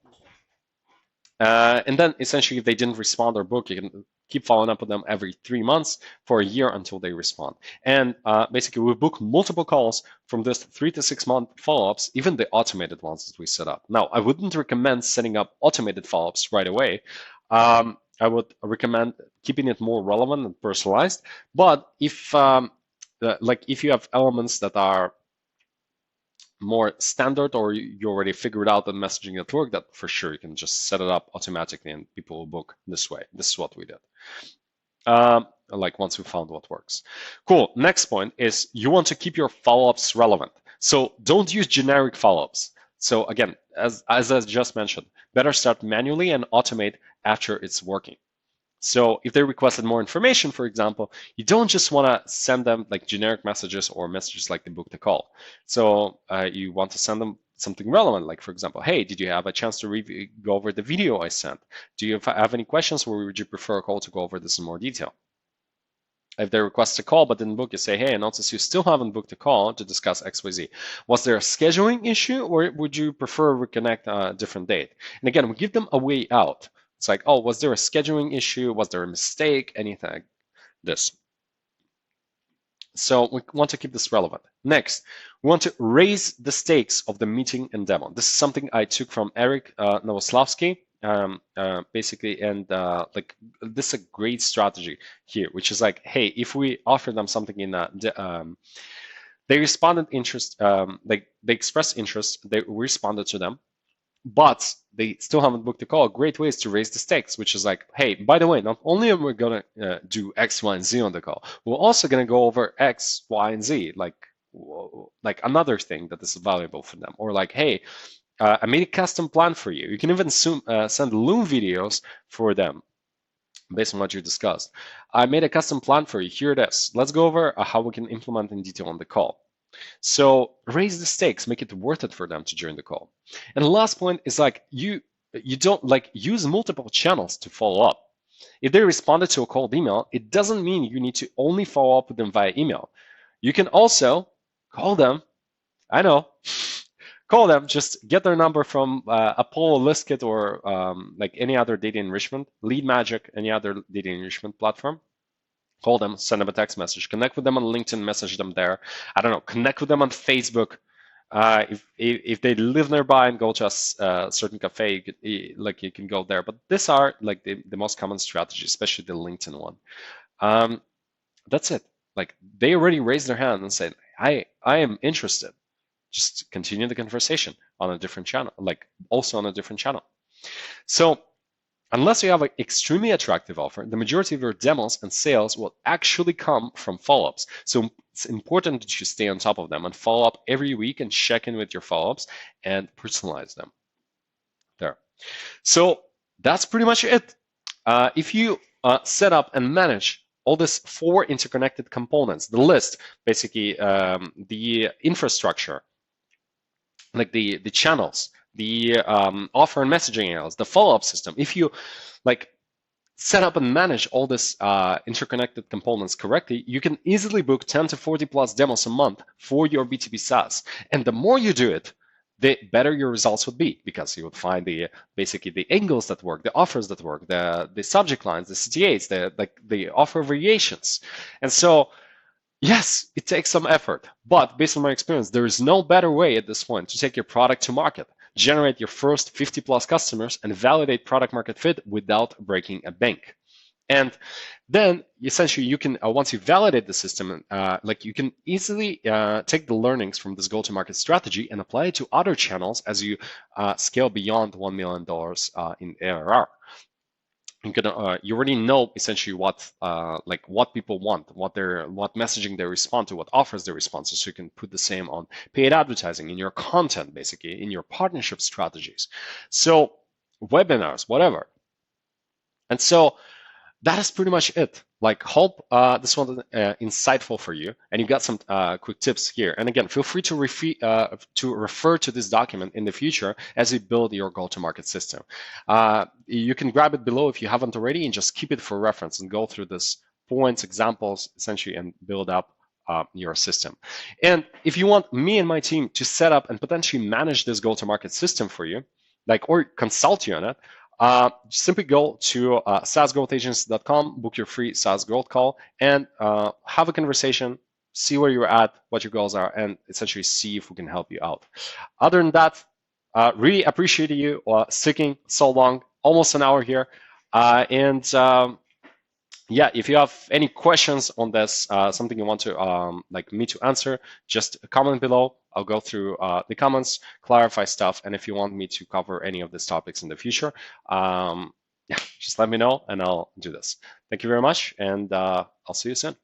and then essentially, if they didn't respond or book, you can keep following up with them every 3 months for a year until they respond. And basically, we book multiple calls from this 3 to 6 month follow-ups, even the automated ones that we set up. Now, I wouldn't recommend setting up automated follow-ups right away. I would recommend keeping it more relevant and personalized. But if if you have elements that are more standard, or you already figured out the messaging network, that for sure you can just set it up automatically and people will book this way. This is what we did. Once we found what works. Cool. Next point is you want to keep your follow-ups relevant. So don't use generic follow-ups. So again, as I just mentioned, better start manually and automate after it's working. So if they requested more information, for example, you don't just want to send them like generic messages or messages like they booked a call. So you want to send them something relevant, like for example, hey, did you have a chance to go over the video I sent? Do you have any questions, or would you prefer a call to go over this in more detail? If they request a call but didn't book, you say, hey, I notice you still haven't booked a call to discuss XYZ. Was there a scheduling issue, or would you prefer reconnect a different date? And again, we give them a way out. It's like, oh, was there a scheduling issue? Was there a mistake? Anything like this. So we want to keep this relevant. Next, we want to raise the stakes of the meeting and demo. This is something I took from Eric Novoslavsky. Basically, and this is a great strategy here, which is like, hey, if we offer them something in they responded interest, they expressed interest, we responded to them, but they still haven't booked a call. Great ways to raise the stakes, which is like, hey, by the way, not only are we going to do X, Y, and Z on the call, we're also going to go over X, Y, and Z, like another thing that is valuable for them. Or like, hey, I made a custom plan for you. You can even send Loom videos for them based on what you discussed. I made a custom plan for you. Here it is. Let's go over how we can implement in detail on the call. So raise the stakes, make it worth it for them to join the call. And the last point is like you don't use multiple channels to follow up. If they responded to a cold email, it doesn't mean you need to only follow up with them via email. You can also call them. I know. Call them, just get their number from Apollo, Liskit, or any other data enrichment, Lead Magic, any other data enrichment platform. Call them, send them a text message, connect with them on LinkedIn, message them there. I don't know, connect with them on Facebook. If they live nearby and go to a certain cafe, you can go there. But these are like the most common strategy, especially the LinkedIn one. That's it. Like they already raised their hand and said, I am interested. Just continue the conversation on a different channel, also on a different channel. So unless you have an extremely attractive offer, the majority of your demos and sales will actually come from follow-ups. So it's important that you stay on top of them and follow up every week and check in with your follow-ups and personalize them. There. So that's pretty much it. If you set up and manage all these 4 interconnected components, the list, basically the infrastructure, like the channels, the offer and messaging emails, the follow-up system. If you like set up and manage all this interconnected components correctly, you can easily book 10 to 40 plus demos a month for your B2B SaaS. And the more you do it, the better your results would be, because you would find basically the angles that work, the offers that work, the subject lines, the CTAs, the offer variations. And so yes, it takes some effort, but based on my experience, there is no better way at this point to take your product to market, generate your first 50 plus customers, and validate product market fit without breaking a bank. And then essentially you can, once you validate the system, you can easily take the learnings from this go-to-market strategy and apply it to other channels as you scale beyond $1 million in ARR. You already know essentially what people want, what messaging they respond to, what offers they respond to, so you can put the same on paid advertising in your content, basically in your partnership strategies, so webinars, whatever. And so that is pretty much it. Hope this was insightful for you, and you got some quick tips here. And again, feel free to refer to this document in the future as you build your go-to-market system. You can grab it below if you haven't already, and just keep it for reference and go through this points, examples, essentially, and build up your system. And if you want me and my team to set up and potentially manage this go-to-market system for you, or consult you on it, simply go to saasgrowthagency.com, book your free SaaS growth call, and have a conversation, see where you're at, what your goals are, and essentially see if we can help you out. Other than that, really appreciate you sticking so long, almost an hour here. Yeah, if you have any questions on this, something you want to me to answer, just comment below. I'll go through the comments, clarify stuff, and if you want me to cover any of these topics in the future, yeah, just let me know and I'll do this. Thank you very much, and I'll see you soon.